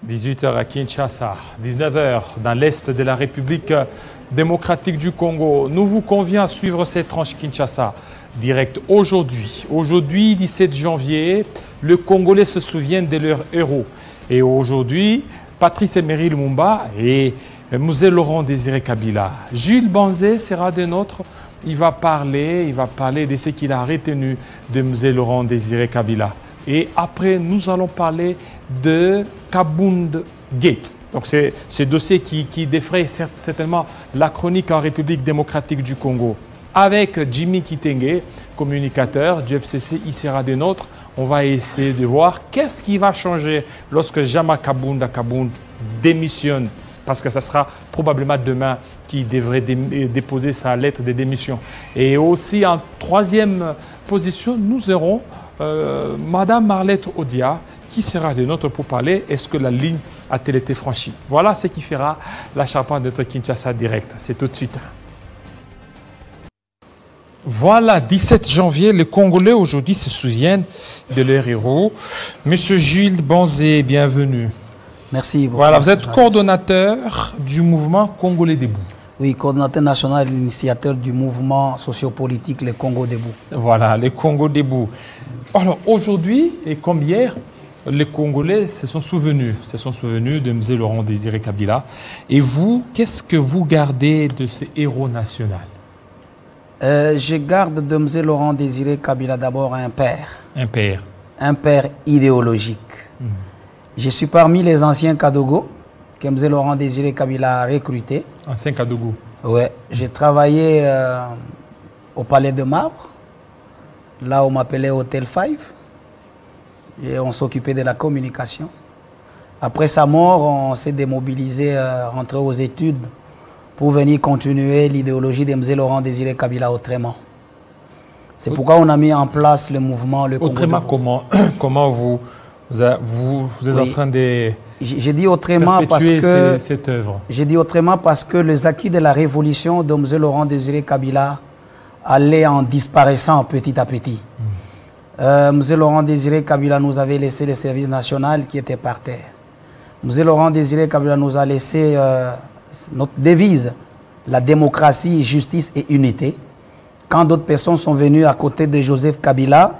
18h à Kinshasa, 19h dans l'est de la République démocratique du Congo. Nous vous convions à suivre cette tranche Kinshasa direct aujourd'hui. Aujourd'hui, 17 janvier, le Congolais se souviennent de leurs héros. Et aujourd'hui, Patrice Emery Lumumba et Mzee Laurent Désiré Kabila. Jules Banzé sera de nôtres. Il va parler de ce qu'il a retenu de Mzee Laurent Désiré Kabila. Et après, nous allons parler de Kabound Gate. Donc, c'est ce dossier qui défraye certainement la chronique en République démocratique du Congo. Avec Jimmy Kitenge, communicateur du FCC, il sera des nôtres. On va essayer de voir qu'est-ce qui va changer lorsque Jama Kabound démissionne. Parce que ce sera probablement demain qu'il devrait déposer sa lettre de démission. Et aussi, en troisième position, nous aurons Madame Marlette Odia, qui sera de notre pour parler. Est-ce que la ligne a-t-elle été franchie? Voilà ce qui fera la charpente de notre Kinshasa direct. C'est tout de suite. Voilà, 17 janvier, les Congolais aujourd'hui se souviennent de leurs héros. Monsieur Jules Banzé, bienvenue. Merci. Voilà, vous êtes coordonnateur du mouvement Congolais Debout. Oui, coordonnateur national et initiateur du mouvement sociopolitique Les Congo Debout. Voilà, les Congo Debout. Alors aujourd'hui, et comme hier, les Congolais se sont souvenus de Mzee Laurent Désiré Kabila. Et vous, qu'est-ce que vous gardez de ce héros national? Je garde de Mzee Laurent Désiré Kabila d'abord un père. Un père. Un père idéologique. Je suis parmi les anciens Kadogo que Mzee Laurent Désiré Kabila a recruté. Ancien Kadogo. Ouais, j'ai travaillé au Palais de Marbre, là où on m'appelait Hôtel 5, et on s'occupait de la communication. Après sa mort, on s'est démobilisé, rentré aux études pour venir continuer l'idéologie de Mzee Laurent Désiré Kabila autrement. C'est pourquoi on a mis en place le mouvement Le Congo Autrement, comment vous êtes en train de... J'ai dit autrement parce que cette œuvre. J'ai dit autrement parce que les acquis de la révolution de Mzee Laurent Désiré Kabila allaient en disparaissant petit à petit. Mzee Laurent Désiré Kabila nous avait laissé le service national qui était par terre. Mzee Laurent Désiré Kabila nous a laissé notre devise, la démocratie, justice et unité. Quand d'autres personnes sont venues à côté de Joseph Kabila,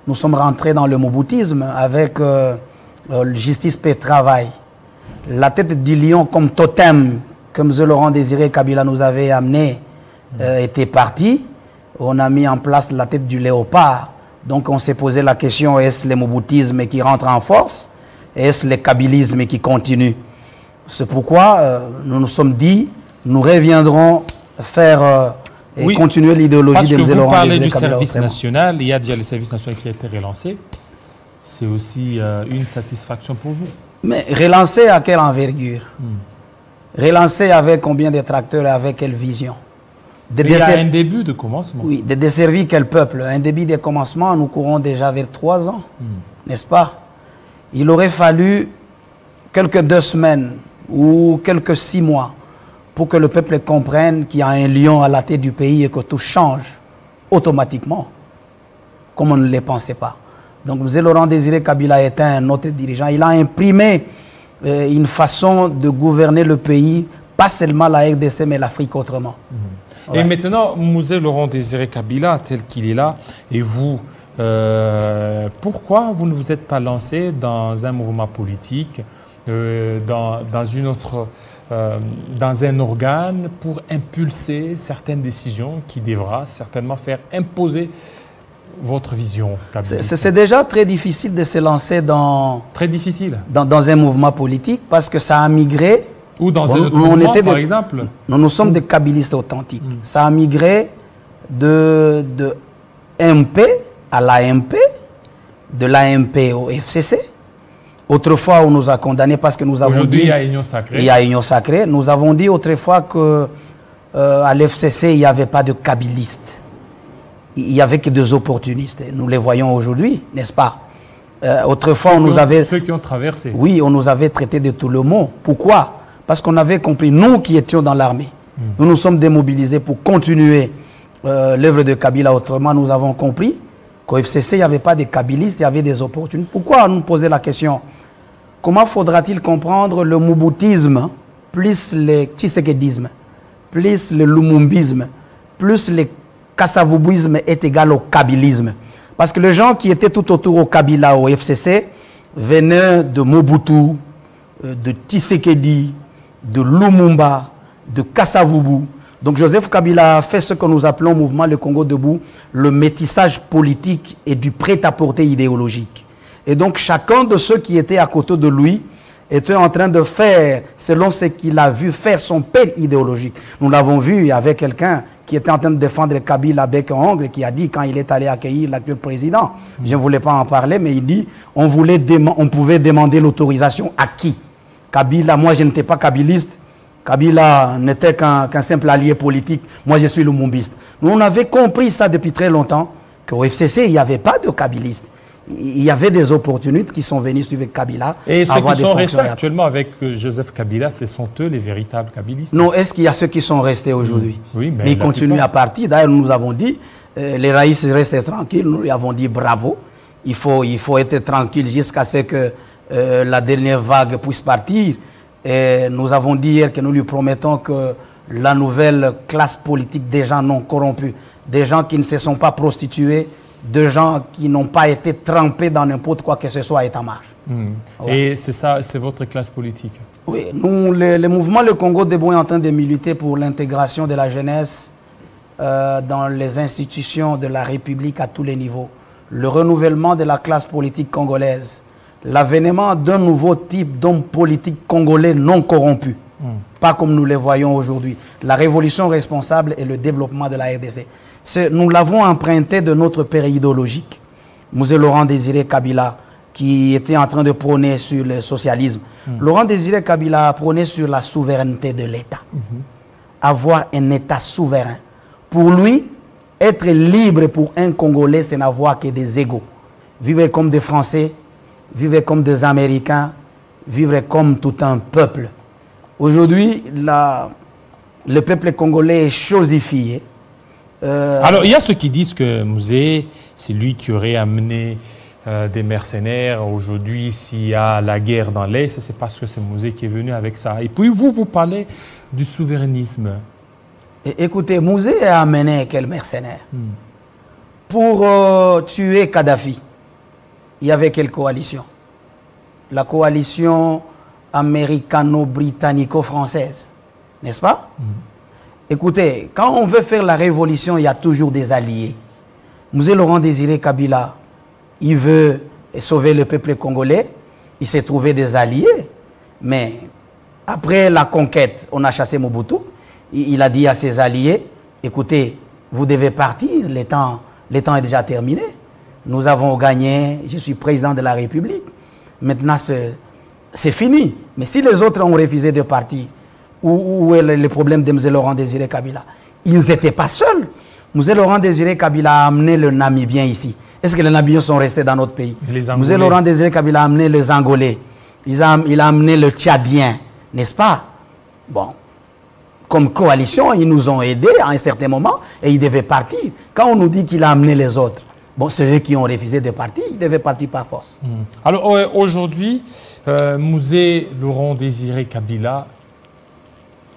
nous sommes rentrés dans le moboutisme avec justice, paix, travail. La tête du lion comme totem que Mzee Laurent Désiré Kabila nous avait amené était partie. On a mis en place la tête du léopard. Donc on s'est posé la question, est-ce le moboutisme qui rentre en force? Est-ce le kabylisme qui continue? C'est pourquoi nous nous sommes dit, nous reviendrons faire et continuer l'idéologie de Mzee Laurent Désiré Kabila. Parce que vous parlez du service national, il y a déjà le service national qui a été relancé. C'est aussi une satisfaction pour vous. Mais relancer à quelle envergure? Relancer avec combien de tracteurs et avec quelle vision? Il y a un début de commencement. Oui, de desservir quel peuple? Un début de commencement, nous courons déjà vers 3 ans, n'est-ce pas? Il aurait fallu quelques 2 semaines ou quelques 6 mois pour que le peuple comprenne qu'il y a un lion à la tête du pays et que tout change automatiquement, comme on ne le pensait pas. Donc Mzee Laurent Désiré Kabila était un autre dirigeant. Il a imprimé une façon de gouverner le pays, pas seulement la RDC, mais l'Afrique autrement. Et maintenant, Mzee Laurent Désiré Kabila, tel qu'il est là, et vous, pourquoi vous ne vous êtes pas lancé dans un mouvement politique, dans un organe pour impulser certaines décisions qui devra certainement faire imposer votre vision? C'est déjà très difficile de se lancer dans un mouvement politique parce que ça a migré. Ou dans un autre mouvement, par exemple. Nous sommes des kabylistes authentiques. Ça a migré de MP à l'AMP, de l'AMP au FCC. Autrefois, on nous a condamnés parce que nous avons dit... Aujourd'hui, il y a Union Sacrée. Il y a Union Sacrée. Nous avons dit autrefois que à l'FCC, il n'y avait pas de kabylistes. Il n'y avait que des opportunistes. Nous les voyons aujourd'hui, n'est-ce pas? Autrefois, ceux qui ont traversé. Oui, on nous avait traité de tout le mot. Pourquoi? Parce qu'on avait compris, nous qui étions dans l'armée, nous nous sommes démobilisés pour continuer l'œuvre de Kabila. Autrement, nous avons compris qu'au FCC, il n'y avait pas de kabylistes, il y avait des opportunistes. Pourquoi nous poser la question comment faudra-t-il comprendre le mouboutisme, plus le tshisekedisme, plus le lumumbisme, plus le kassavoubouisme est égal au kabylisme? Parce que les gens qui étaient tout autour au Kabila, au FCC, venaient de Mobutu, de Tshisekedi, de Lumumba, de Kassavoubou. Donc Joseph Kabila a fait ce que nous appelons au mouvement Le Congo Debout, le métissage politique et du prêt-à-porter idéologique. Et donc chacun de ceux qui étaient à côté de lui était en train de faire, selon ce qu'il a vu faire, son père idéologique. Nous l'avons vu, il y avait quelqu'un qui était en train de défendre Kabila bec et ongle, qui a dit quand il est allé accueillir l'actuel président, je ne voulais pas en parler, mais il dit on pouvait demander l'autorisation à qui? Kabila, moi je n'étais pas kabiliste, Kabila n'était qu'un simple allié politique, moi je suis lumumbiste. Nous on avait compris ça depuis très longtemps, qu'au FCC il n'y avait pas de kabilistes. Il y avait des opportunistes qui sont venus suivre Kabila. Et ceux qui sont restés actuellement avec Joseph Kabila, ce sont eux les véritables kabylistes? Non, est-ce qu'il y a ceux qui sont restés aujourd'hui? Oui, mais ils continuent à partir. D'ailleurs, nous avons dit, les raïs restent tranquilles. Nous lui avons dit bravo. Il faut être tranquille jusqu'à ce que la dernière vague puisse partir. Et nous avons dit hier que nous lui promettons que la nouvelle classe politique des gens non corrompus, des gens qui ne se sont pas prostitués, de gens qui n'ont pas été trempés dans n'importe quoi que ce soit est en marche. Ouais. Et c'est ça, c'est votre classe politique? Oui, nous, le mouvement Le Congo Debout est en train de militer pour l'intégration de la jeunesse dans les institutions de la République à tous les niveaux, le renouvellement de la classe politique congolaise, l'avènement d'un nouveau type d'hommes politiques congolais non corrompus, pas comme nous les voyons aujourd'hui, la révolution responsable et le développement de la RDC. Nous l'avons emprunté de notre père idéologique, Mzee Laurent Désiré Kabila, qui était en train de prôner sur le socialisme. Laurent Désiré Kabila a prôné sur la souveraineté de l'État. Avoir un État souverain. Pour lui, être libre pour un Congolais, c'est n'avoir que des égaux. Vivre comme des Français, vivre comme des Américains, vivre comme tout un peuple. Aujourd'hui, le peuple congolais est chosifié. Alors, il y a ceux qui disent que Mzee, c'est lui qui aurait amené des mercenaires. Aujourd'hui, s'il y a la guerre dans l'Est, c'est parce que c'est Mzee qui est venu avec ça. Et puis, vous parlez du souverainisme. Écoutez, Mzee a amené quel mercenaire? Pour tuer Kadhafi, il y avait quelle coalition? La coalition américano-britannico-française, n'est-ce pas? Écoutez, quand on veut faire la révolution, il y a toujours des alliés. Mzee Laurent Désiré Kabila, il veut sauver le peuple congolais, il s'est trouvé des alliés. Mais après la conquête, on a chassé Mobutu, il a dit à ses alliés, écoutez, vous devez partir, le temps est déjà terminé. Nous avons gagné, je suis président de la République. Maintenant, c'est fini. Mais si les autres ont refusé de partir, où est le problème de Mzee Laurent Désiré Kabila? Ils n'étaient pas seuls. Mzee Laurent Désiré Kabila a amené le Namibien ici. Est-ce que les Namibiens sont restés dans notre pays? Mzee Laurent Désiré Kabila a amené les Angolais. Il a amené le Tchadien, n'est-ce pas? Bon, comme coalition, ils nous ont aidés à un certain moment et ils devaient partir. Quand on nous dit qu'il a amené les autres, bon, c'est eux qui ont refusé de partir, ils devaient partir par force. Alors aujourd'hui, Mzee Laurent Désiré Kabila,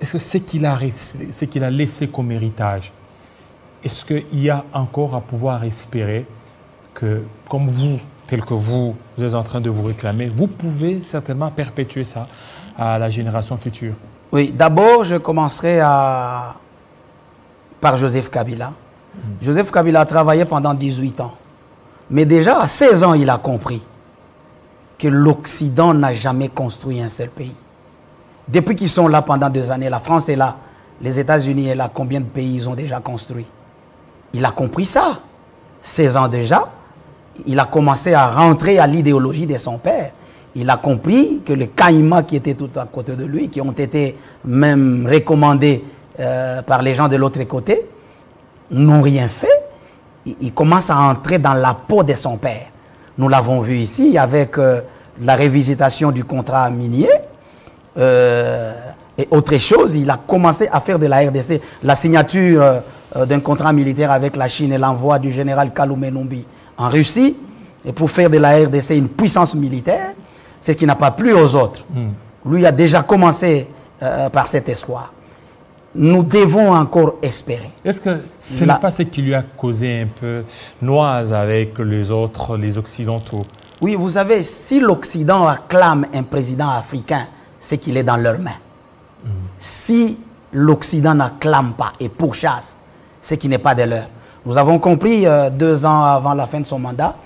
est-ce que ce qu'il a laissé comme héritage, est-ce qu'il y a encore à pouvoir espérer que, comme vous, tel que vous êtes en train de vous réclamer, vous pouvez certainement perpétuer ça à la génération future? Oui, d'abord, je commencerai par Joseph Kabila. Joseph Kabila a travaillé pendant 18 ans. Mais déjà, à 16 ans, il a compris que l'Occident n'a jamais construit un seul pays. Depuis qu'ils sont là pendant des années, la France est là, les États-Unis est là, combien de pays ils ont déjà construit? Il a compris ça. 16 ans déjà, il a commencé à rentrer à l'idéologie de son père. Il a compris que les Caïmans qui étaient tout à côté de lui, qui ont été même recommandés par les gens de l'autre côté, n'ont rien fait. Il commence à entrer dans la peau de son père. Nous l'avons vu ici avec la révisitation du contrat minier. Et autre chose, il a commencé à faire de la RDC la signature d'un contrat militaire avec la Chine et l'envoi du général Kaloumé Numbi en Russie, et pour faire de la RDC une puissance militaire. ce qui n'a pas plu aux autres. Lui a déjà commencé par cet espoir. Nous devons encore espérer. Est-ce que ce n'est pas ce qui lui a causé un peu noise avec les autres, les Occidentaux? Oui, vous savez, si l'Occident acclame un président africain, c'est qu'il est dans leurs mains. Si l'Occident n'acclame pas et pourchasse, c'est qu'il n'est pas de leur. Nous avons compris 2 ans avant la fin de son mandat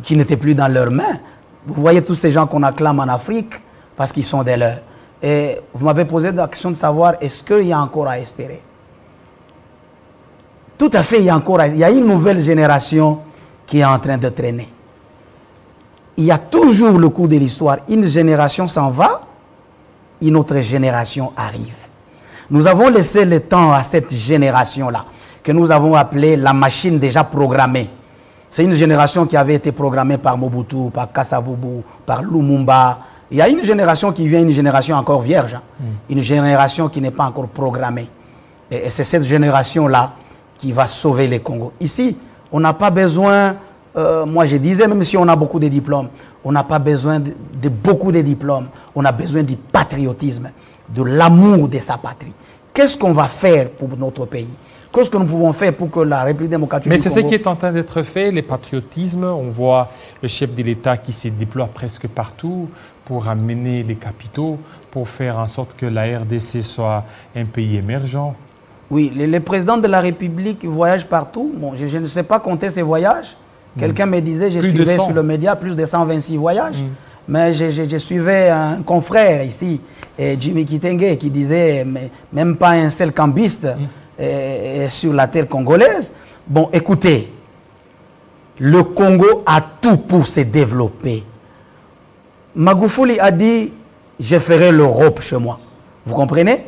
qu'il n'était plus dans leurs mains. Vous voyez tous ces gens qu'on acclame en Afrique parce qu'ils sont des leurs. Et vous m'avez posé la question de savoir est-ce qu'il y a encore à espérer. Tout à fait, il y a une nouvelle génération qui est en train de traîner. Il y a toujours le cours de l'histoire. Une génération s'en va, une autre génération arrive. Nous avons laissé le temps à cette génération-là, que nous avons appelée la machine déjà programmée. C'est une génération qui avait été programmée par Mobutu, par Kasavubu, par Lumumba. Il y a une génération qui vient, une génération encore vierge, une génération qui n'est pas encore programmée. Et c'est cette génération-là qui va sauver les Congos. Ici, on n'a pas besoin, moi je disais, même si on a beaucoup de diplômes, on n'a pas besoin de beaucoup de diplômes, on a besoin du patriotisme, de l'amour de sa patrie. Qu'est-ce qu'on va faire pour notre pays? Qu'est-ce que nous pouvons faire pour que la République démocratique du Congo... Mais c'est ce qui est en train d'être fait, le patriotisme. On voit le chef de l'État qui se déploie presque partout pour amener les capitaux, pour faire en sorte que la RDC soit un pays émergent. Oui, le président de la République voyage partout. Bon, je ne sais pas compter ses voyages. Quelqu'un me disait, je suivais sur le média plus de 126 voyages. Mais je suivais un confrère ici, Jimmy Kitenge, qui disait même pas un seul cambiste sur la terre congolaise. Bon, écoutez, le Congo a tout pour se développer. Magufuli a dit, je ferai l'Europe chez moi. Vous comprenez?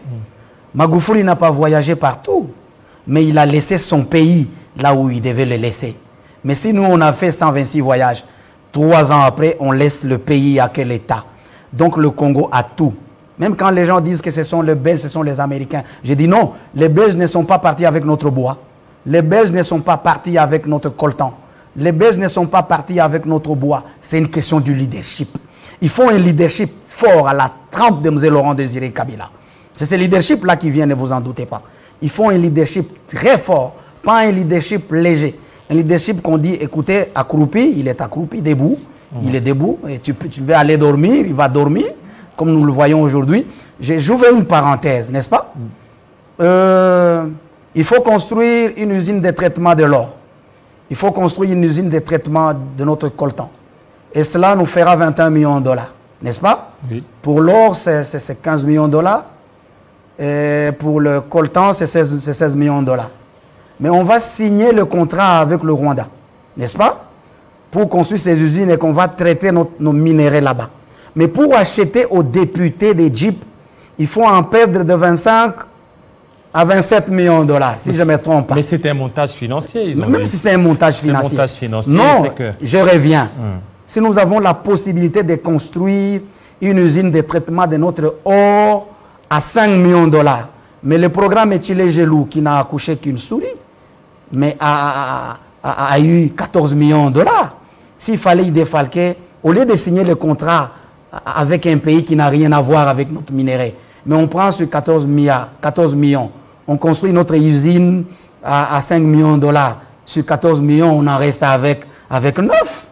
Magufuli n'a pas voyagé partout, mais il a laissé son pays là où il devait le laisser. Mais si nous, on a fait 126 voyages, 3 ans après, on laisse le pays à quel état? Donc le Congo a tout. Même quand les gens disent que ce sont les Belges, ce sont les Américains. Je dis non, les Belges ne sont pas partis avec notre bois. Les Belges ne sont pas partis avec notre coltan. Les Belges ne sont pas partis avec notre bois. C'est une question du leadership. Il faut un leadership fort à la trempe de M. Laurent Désiré Kabila. C'est ce leadership-là qui vient, ne vous en doutez pas. Il faut un leadership très fort, pas un leadership léger. Un leadership qu'on dit, écoutez, accroupi, il est accroupi, debout. Il est debout, et tu veux aller dormir, il va dormir, comme nous le voyons aujourd'hui. J'ouvre une parenthèse, n'est-ce pas? Il faut construire une usine de traitement de l'or. Il faut construire une usine de traitement de notre coltan. Et cela nous fera 21 millions de dollars, n'est-ce pas? Oui. Pour l'or, c'est 15 millions de dollars. Et pour le coltan, c'est 16 millions de dollars. Mais on va signer le contrat avec le Rwanda, n'est-ce pas? Pour construire ces usines et qu'on va traiter nos minéraux là-bas. Mais pour acheter aux députés d'Égypte, il faut en perdre de 25 à 27 millions de dollars, si je ne me trompe pas. Mais c'est un montage financier. Même si c'est un montage financier. Non, je reviens. Si nous avons la possibilité de construire une usine de traitement de notre or à 5 millions de dollars, mais le programme Etchile-Gelou, qui n'a accouché qu'une souris, mais a eu 14 millions de dollars. S'il fallait y défalquer, au lieu de signer le contrat avec un pays qui n'a rien à voir avec notre minerai, mais on prend sur 14 millions, on construit notre usine à 5 millions de dollars. Sur 14 millions, on en reste avec 9.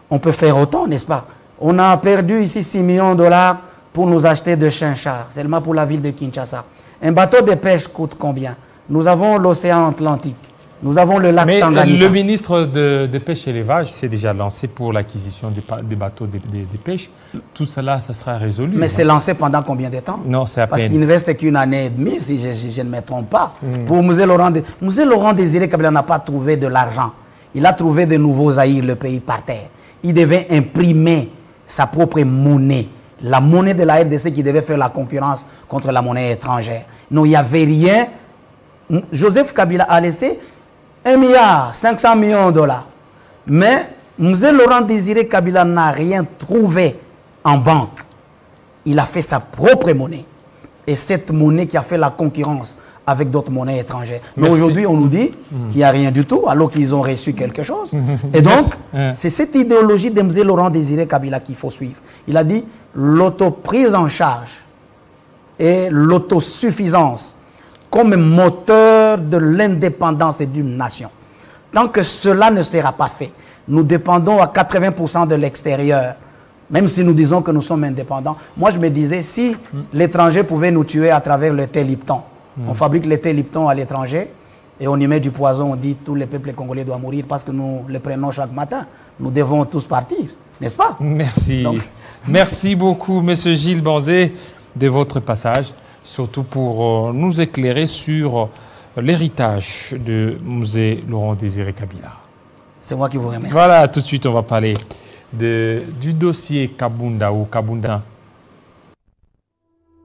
On peut faire autant, n'est-ce pas? On a perdu ici 6 millions de dollars pour nous acheter de chinchard, seulement pour la ville de Kinshasa. Un bateau de pêche coûte combien? Nous avons l'océan Atlantique. Nous avons le lac Tanganyika. Mais le ministre de Pêche et Élevage s'est déjà lancé pour l'acquisition des bateaux de pêche. Tout cela, ça sera résolu. Mais c'est lancé pendant combien de temps? Non, c'est à peine. Parce qu'il ne reste qu'une année et demie, si je ne me trompe pas. Pour M. Laurent Désiré Kabila n'a pas trouvé de l'argent. Il a trouvé de nouveaux haïrs, le pays par terre. Il devait imprimer sa propre monnaie. La monnaie de la RDC qui devait faire la concurrence contre la monnaie étrangère. Non, il n'y avait rien. Joseph Kabila a laissé 1,5 milliard de dollars. Mais M. Laurent Désiré Kabila n'a rien trouvé en banque. Il a fait sa propre monnaie. Et cette monnaie qui a fait la concurrence avec d'autres monnaies étrangères. Mais aujourd'hui, on nous dit qu'il n'y a rien du tout, alors qu'ils ont reçu quelque chose. Et donc, c'est cette idéologie de M. Laurent Désiré Kabila qu'il faut suivre. Il a dit l'autoprise en charge et l'autosuffisance comme moteur de l'indépendance et d'une nation. Tant que cela ne sera pas fait, nous dépendons à 80% de l'extérieur, même si nous disons que nous sommes indépendants. Moi, je me disais, si l'étranger pouvait nous tuer à travers le thé Lipton, on fabrique le thé Lipton à l'étranger et on y met du poison, on dit tous les peuples congolais doivent mourir parce que nous le prenons chaque matin. Nous devons tous partir, n'est-ce pas? Merci. Donc, merci beaucoup, M. Gilles Banzé, de votre passage, surtout pour nous éclairer sur l'héritage de M. Laurent Désiré Kabila. C'est moi qui vous remercie. Voilà, tout de suite, on va parler du dossier Kabunda ou Kabunda